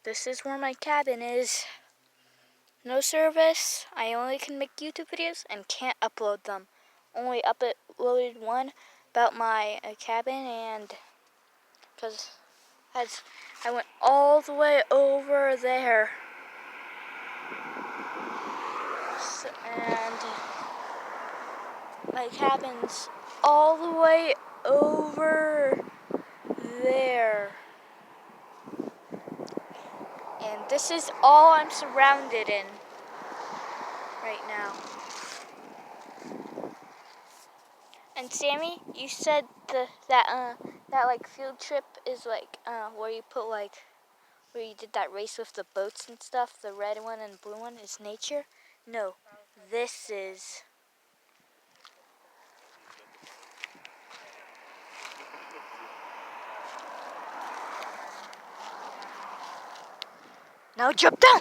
This is where my cabin is. No service. I only can make YouTube videos and can't upload them. Only uploaded one about my cabin, and because I went all the way over there. And my cabin's all the way over there. And this is all I'm surrounded in right now. And Sammy, you said that like field trip is like where you put like where you did that race with the boats and stuff. The red one and blue one is nature. No, this is. Now jump down!